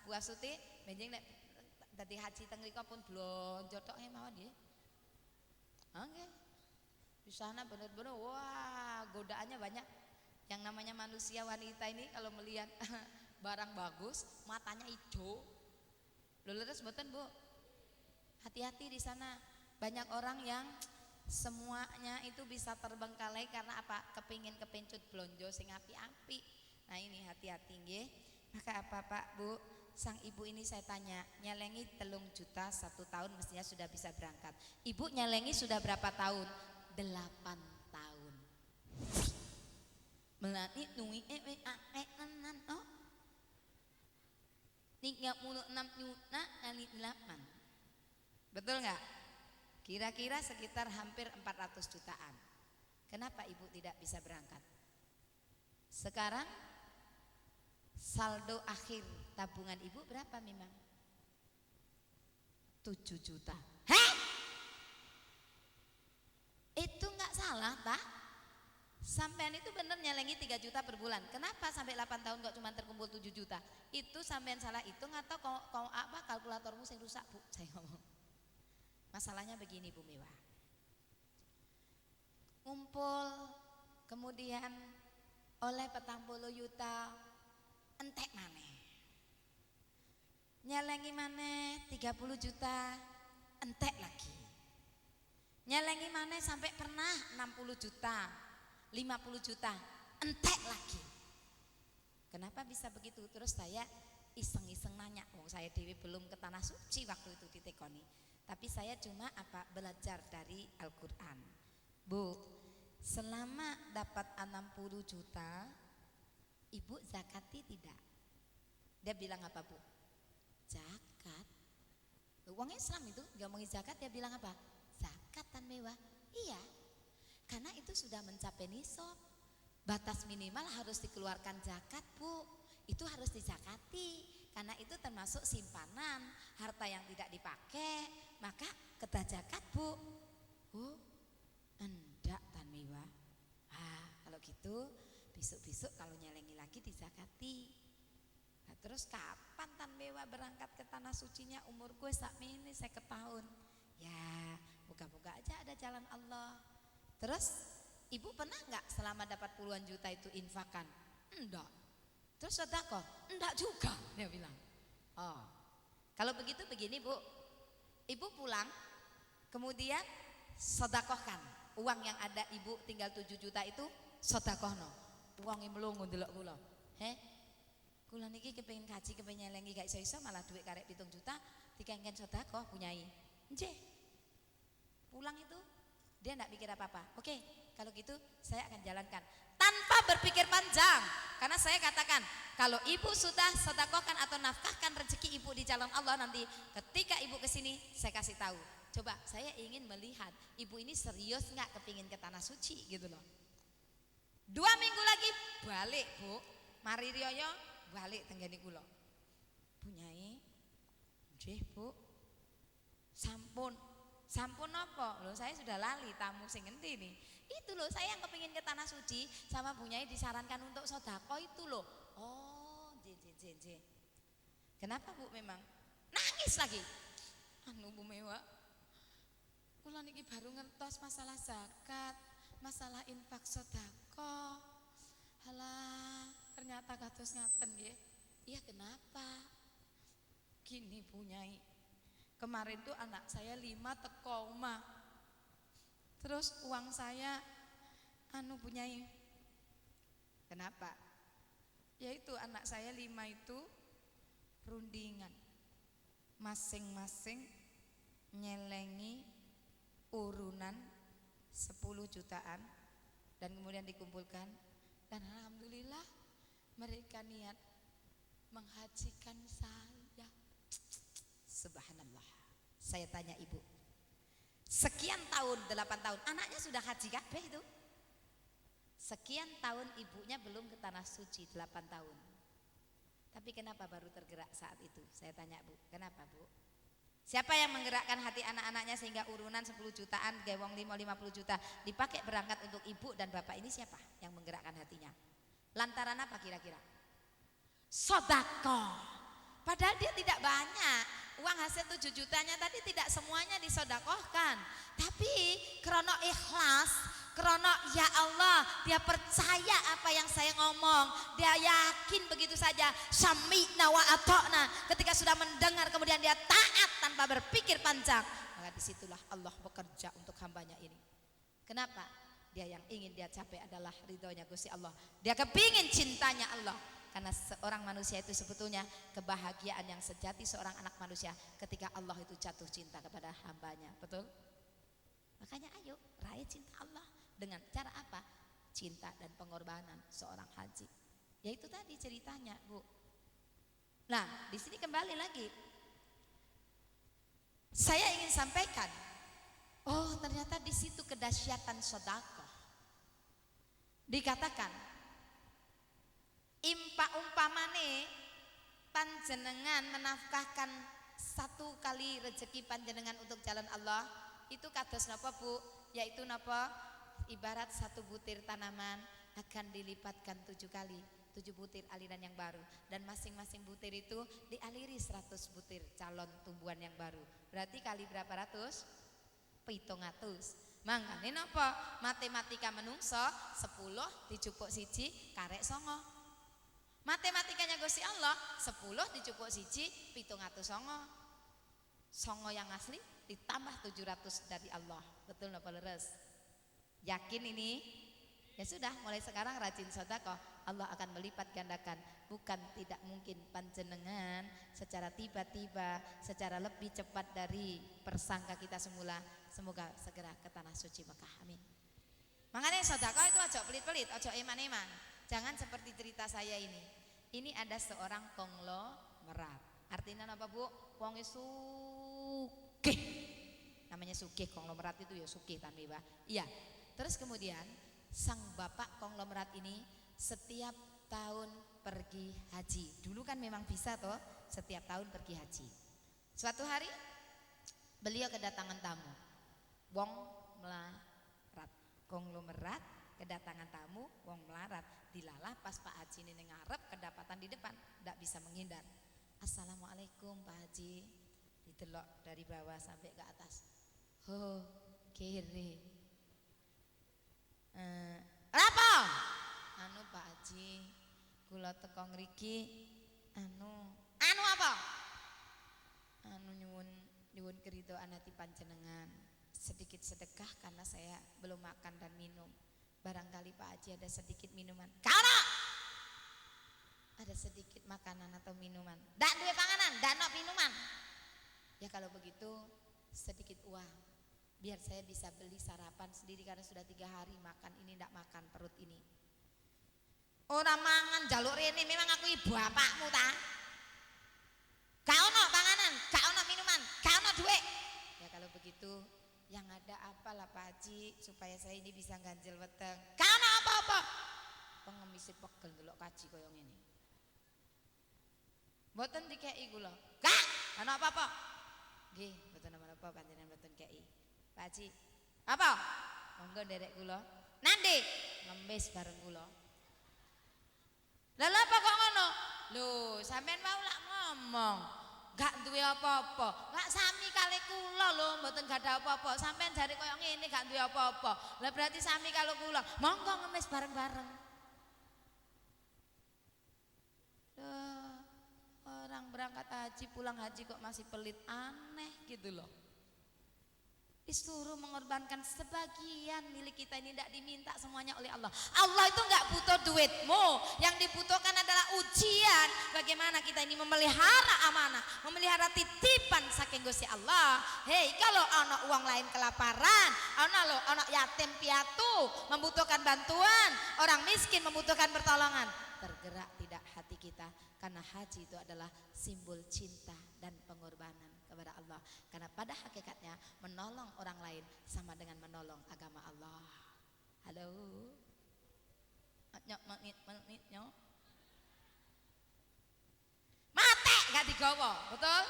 Bu Astuti benjing nek dadi haji teng mriko pun blonjo tok mawon nggih. Nggih. Di sana benar-benar wah godaannya banyak. Yang namanya manusia wanita ini kalau melihat barang bagus matanya hijau. Lho leres mboten Bu? Hati-hati di sana. Banyak orang yang semuanya itu bisa terbengkalai karena apa? Kepingin kepencut blonjo sing api-api. Nah ini hati-hati nggih. Maka apa Pak Bu? Sang ibu ini saya tanya, nyelengi 3 juta 1 tahun mestinya sudah bisa berangkat. Ibu nyelengi sudah berapa tahun? 8 tahun. Melati nui nan oh 36 juta kali 8. Betul nggak? Kira-kira sekitar hampir 400 jutaan. Kenapa ibu tidak bisa berangkat? Sekarang saldo akhir tabungan ibu berapa memang? 7 juta. Hah? Itu nggak salah Pak. Sampean itu bener nyelengi 3 juta per bulan. Kenapa sampai 8 tahun kok cuma terkumpul 7 juta? Itu sampean salah hitung atau kau apa kalkulatormu yang rusak Bu? Saya ngomong. Masalahnya begini Bu Mewah. Ngumpul kemudian oleh 40 juta entek maneh. Nyelengi maneh 30 juta entek lagi. Nyelengi maneh sampai pernah 60 juta 50 juta entek lagi. Kenapa bisa begitu? Terus saya iseng-iseng nanya, saya dewi belum ke tanah suci waktu itu ditekoni, tapi saya cuma belajar dari Al-Quran. Bu, selama dapat 60 juta ibu zakati tidak? Dia bilang apa Bu? Zakat. Uang Islam itu gak mau zakat, dia bilang apa? Zakat Tan Mewah. Iya, karena itu sudah mencapai nisab. Batas minimal harus dikeluarkan zakat Bu. Itu harus dizakati. Karena itu termasuk simpanan harta yang tidak dipakai, maka kena zakat Bu. Oh, enggak Tan Mewah. Kalau gitu besok-besok kalau nyelengi lagi dizakati. Nah, terus kapan Tan Mewah berangkat ke tanah sucinya? Umur gue sak ini 50 tahun. Ya, buka-buka aja ada jalan Allah. Terus ibu pernah nggak selama dapat puluhan juta itu infakan? Enggak. Terus sedekah? Enggak juga, dia bilang. Oh, kalau begitu begini Bu, ibu pulang, kemudian sedekahkan uang yang ada ibu tinggal 7 juta itu sedekahno. Uang yang melongo ndelok kula. Kula niki kepengin kaji, kepengin nyelengi gak iso-iso malah duit karek 7 juta dikengken sedekah punyai. Nggih. Pulang itu dia enggak mikir apa-apa. Oke, kalau gitu saya akan jalankan tanpa berpikir panjang. Karena saya katakan, kalau ibu sudah sedekahkan atau nafkahkan rezeki ibu di jalan Allah, nanti ketika ibu kesini saya kasih tahu. Coba saya ingin melihat ibu ini serius nggak kepingin ke tanah suci gitu loh. 2 minggu lagi balik Bu, mari riyo balik tenggene kula. Bu Nyai, nggih Bu. Sampun apa? Loh saya sudah lali tamu sing ngendi nih. Itu loh saya yang kepingin ke tanah suci sama Bu Nyai disarankan untuk sedekah itu loh. Oh, je. Kenapa Bu memang? Nangis lagi. Bu Mewah. Kula niki baru ngertos masalah zakat, masalah infak sedekah. Halah, ternyata kados ngaten nggih. Iya kenapa? Gini Bu Nyai. Kemarin tuh anak saya 5 teko omah. Terus uang saya Bu Nyai. Kenapa? Yaitu anak saya 5 itu rundingan. Masing-masing nyelengi urunan 10 jutaan dan kemudian dikumpulkan, dan alhamdulillah mereka niat menghajikan saya. Subhanallah. Saya tanya ibu, sekian tahun, 8 tahun anaknya sudah haji kabeh itu. Sekian tahun ibunya belum ke tanah suci, 8 tahun. Tapi kenapa baru tergerak saat itu? Saya tanya Bu, kenapa Bu? Siapa yang menggerakkan hati anak-anaknya sehingga urunan 10 jutaan, gewong 50 juta dipakai berangkat untuk ibu dan bapak ini? Siapa yang menggerakkan hatinya? Lantaran apa kira-kira? Sedekah. Padahal dia tidak banyak. Uang hasil 7 jutanya tadi tidak semuanya disodakohkan. Tapi krono ikhlas, krono ya Allah, dia percaya apa yang saya ngomong. Dia yakin begitu saja. Sami'na wa ata'na. Ketika sudah mendengar kemudian dia taat tanpa berpikir panjang. Maka disitulah Allah bekerja untuk hambanya ini. Kenapa? Dia yang ingin dia capai adalah ridhonya Gusti Allah. Dia kepingin cintanya Allah. Karena seorang manusia itu sebetulnya kebahagiaan yang sejati seorang anak manusia ketika Allah itu jatuh cinta kepada hambanya. Betul? Makanya ayo raih cinta Allah. Dengan cara apa? Cinta dan pengorbanan seorang haji. Ya itu tadi ceritanya, Bu. Nah, di sini kembali lagi. Saya ingin sampaikan, oh ternyata di situ kedahsyatan sedekah. Dikatakan umpamane panjenengan menafkahkan 1 kali rezeki panjenengan untuk jalan Allah, itu kados napa Bu? Yaitu napa? Ibarat 1 butir tanaman akan dilipatkan 7 kali, 7 butir aliran yang baru, dan masing-masing butir itu dialiri 100 butir calon tumbuhan yang baru. Berarti kali berapa ratus? 700. Mangkane napa? Matematika menungso 10 dijupuk 1 karek 9. Matematikanya Gusti Allah 10 dijupuk 1 709. 9 yang asli ditambah 700 dari Allah. Betul napa leres? Yakin ini? Ya sudah, mulai sekarang rajin sedekah, Allah akan melipat gandakan. Bukan tidak mungkin panjenengan secara tiba-tiba, secara lebih cepat dari persangka kita semula. Semoga segera ke tanah suci Mekah. Amin. Makanya sedekah itu aja pelit-pelit, aja eman-eman. Jangan seperti cerita saya ini. Ini ada seorang konglomerat. Artinya apa Bu? Wong sugih. Namanya sugih, konglomerat itu ya sugih tanpa. Iya. Terus kemudian sang bapak konglomerat ini setiap tahun pergi haji. Dulu kan memang bisa toh setiap tahun pergi haji. Suatu hari beliau kedatangan tamu. Wong melarat. Konglomerat kedatangan tamu, wong melarat. Dilalah pas Pak Haji ini ngarep kedapatan di depan, tidak bisa menghindar. Assalamualaikum Pak Haji. Didelok dari bawah sampai ke atas. Ho, kiri. Apa? Anu Pak Haji, kula teko ngriki anu apa? Anu nyuwun keridhaan hati panjenengan. Sedikit sedekah karena saya belum makan dan minum. Barangkali Pak Haji ada sedikit minuman. Kana ada sedikit makanan atau minuman. Ndak duwe panganan, ndak ono minuman. Ya kalau begitu sedikit uang. Biar saya bisa beli sarapan sendiri karena sudah 3 hari makan ini ndak makan perut ini. Ora mangan jaluk rene, memang aku ibu bapakmu ta? Gak ono panganan, gak ono minuman, gak ono duit. Ya kalau begitu yang ada apalah Pak Haji supaya saya ini bisa ganjel weteng. Kana apa-apa. Pengemis pegel ndelok kaji koyo ngene. Mboten dikeki kula. Gak, ana apa-apa. Nggih, mboten apa-apa panjenengan mboten kei. Pak Haji, apa? Monggo nderek kula. Nandi ngemis bareng kula. Lah apa kok ngono? Lho, sampean mau lak ngomong. Gak duwe apa-apa. Gak sami kali kula lho, mboten gadah apa-apa. Sampeyan jare koyo ngene gak duwe apa-apa. Lah berarti sami kalau kula. Monggo ngemis bareng-bareng. Loh, orang berangkat haji pulang haji kok masih pelit, aneh gitu loh. Disuruh mengorbankan sebagian milik kita ini, tidak diminta semuanya oleh Allah. Allah itu nggak butuh duitmu, yang dibutuhkan adalah ujian. Bagaimana kita ini memelihara amanah, memelihara titipan saking Gusti Allah. Hei, kalau anak uang lain kelaparan, anak yatim piatu membutuhkan bantuan, orang miskin membutuhkan pertolongan, tergerak tidak hati kita, karena haji itu adalah simbol cinta dan pengorbanan kepada Allah. Karena pada hakikatnya menolong orang lain sama dengan menolong agama Allah. Halo. Nyok. Mate gak digawa, betul?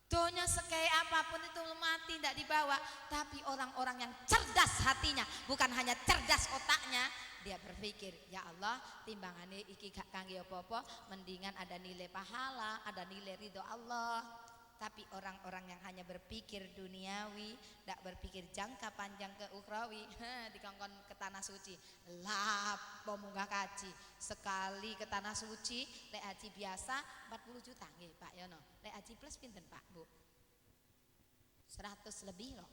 Donya sekaya apapun itu mati tidak dibawa, tapi orang-orang yang cerdas hatinya, bukan hanya cerdas otaknya, dia berpikir, ya Allah, timbangane iki gak kangge apa-apa, mendingan ada nilai pahala, ada nilai ridho Allah. Tapi orang-orang yang hanya berpikir duniawi, tidak berpikir jangka panjang ke ukhrawi, dikongkon ke tanah suci, lapo munggah kaji. Sekali ke tanah suci, lek haji biasa 40 juta nggih Pak Yono. Lek haji plus pinten Pak Bu? 100 lebih loh.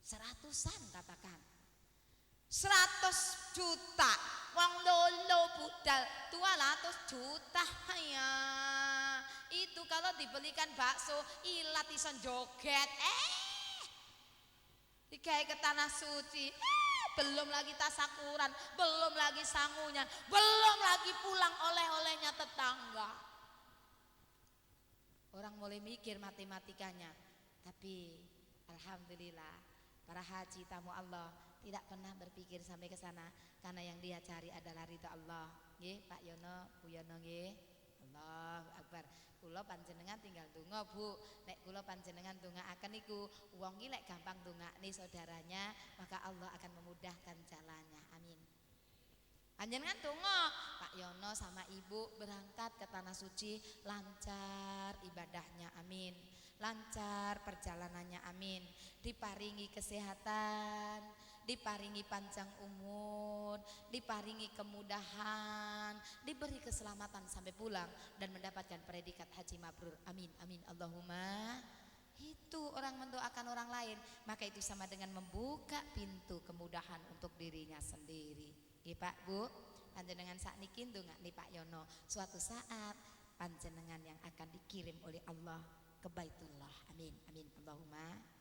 100-an katakan. 100 juta. Wong lolo budal 200 juta ya. Itu kalau dibelikan bakso ilat ison joget dikai ke tanah suci belum lagi tasakuran, belum lagi sangunya, belum lagi pulang oleh-olehnya tetangga. Orang mulai mikir matematikanya, tapi alhamdulillah para haji tamu Allah tidak pernah berpikir sampai ke sana, karena yang dia cari adalah ridha Allah. Nggih Pak Yono, Bu Yono nggih. Allahu Akbar. Kula panjenengan tinggal donga Bu. Nek kula panjenengan dongaaken niku wong iki lek gampang dongakne saudaranya, maka Allah akan memudahkan jalannya. Amin. Panjenengan donga, Pak Yono sama Ibu berangkat ke tanah suci lancar ibadahnya. Amin. Lancar perjalanannya. Amin. Diparingi kesehatan, diparingi panjang umur, diparingi kemudahan, diberi keselamatan sampai pulang dan mendapatkan predikat haji mabrur. Amin, amin, Allahumma. Itu orang mendoakan orang lain, maka itu sama dengan membuka pintu kemudahan untuk dirinya sendiri. Nggih Pak Bu, panjenengan sakniki ndongakne Pak Yono, suatu saat panjenengan yang akan dikirim oleh Allah ke Baitullah. Amin, amin, Allahumma.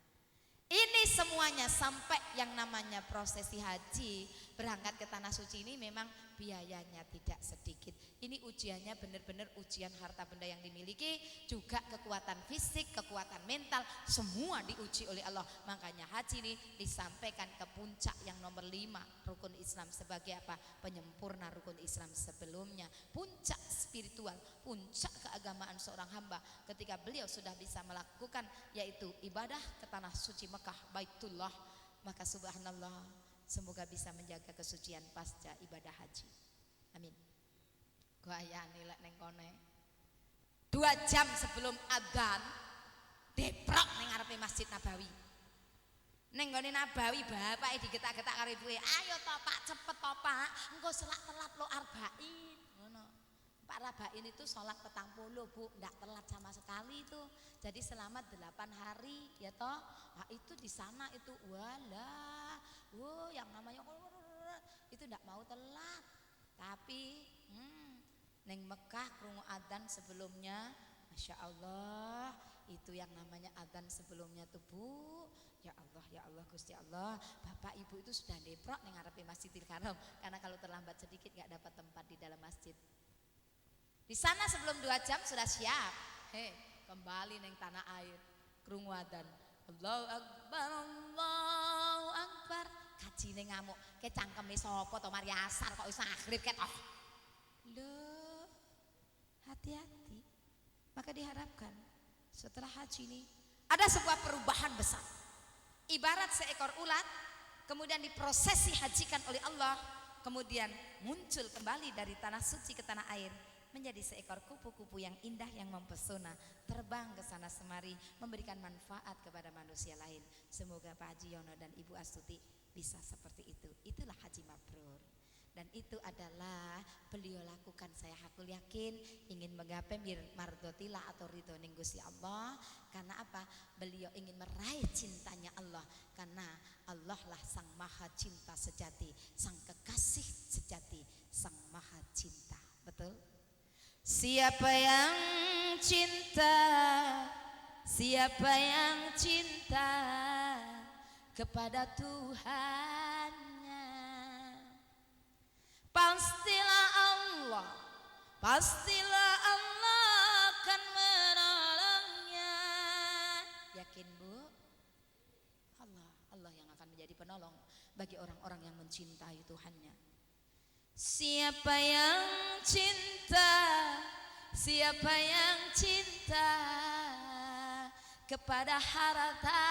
Ini semuanya sampai yang namanya prosesi haji berangkat ke tanah suci ini memang biayanya tidak sedikit. Ini ujiannya benar-benar ujian harta benda yang dimiliki, juga kekuatan fisik, kekuatan mental, semua diuji oleh Allah. Makanya haji ini disampaikan ke puncak yang nomor 5 rukun Islam sebagai apa? Penyempurna rukun Islam sebelumnya. Puncak spiritual, puncak keagamaan seorang hamba ketika beliau sudah bisa melakukan yaitu ibadah ke tanah suci Mekah Baitullah, maka subhanallah, semoga bisa menjaga kesucian pasca ibadah haji. Amin. Gayane lek ning kone 2 jam sebelum adzan deprok ning ngarepe Masjid Nabawi. Ning gone Nabawi bapake digetak-getak karo ibuke, "Ayo to Pak, cepet to Pak, engko selak telat lo arba'in." Ngono. Pak Rabain itu sholat petang puluh Bu, enggak telat sama sekali itu. Jadi selama 8 hari ya toh. Nah, itu di sana itu wala, yang namanya itu enggak mau telat. Tapi neng Mekah krungu adzan sebelumnya, Masya Allah, itu yang namanya adzan sebelumnya tuh Bu. Ya Allah Gusti Allah, Bapak Ibu itu sudah deprok neng ngarepe Masjidil Haram, karena kalau terlambat sedikit enggak dapat tempat di dalam masjid. Di sana sebelum 2 jam sudah siap. Kembali neng tanah air. Krungu adzan. Allahu Akbar, Allahu Akbar. Kajine ngamuk. Ke cangkeme sapa to mari asar kok wis maghrib ket. Oh. Loh. Hati-hati. Maka diharapkan setelah haji ini ada sebuah perubahan besar. Ibarat seekor ulat kemudian diprosesi hajikan oleh Allah, kemudian muncul kembali dari tanah suci ke tanah air menjadi seekor kupu-kupu yang indah yang mempesona, terbang ke sana semari memberikan manfaat kepada manusia lain. Semoga Pak Haji Yono dan Ibu Astuti bisa seperti itu. Itulah haji mabrur. Dan itu adalah beliau lakukan, saya hakul yakin ingin menggapai mardotilah atau ridho ning Gusti Allah. Karena apa? Beliau ingin meraih cintanya Allah, karena Allah lah sang maha cinta sejati, sang kekasih sejati, sang maha cinta. Betul? Siapa yang cinta, siapa yang cinta kepada Tuhannya, pastilah Allah akan menolongnya. Yakin Bu? Allah yang akan menjadi penolong bagi orang-orang yang mencintai Tuhannya. Siapa yang cinta, Siapa yang cinta kepada harta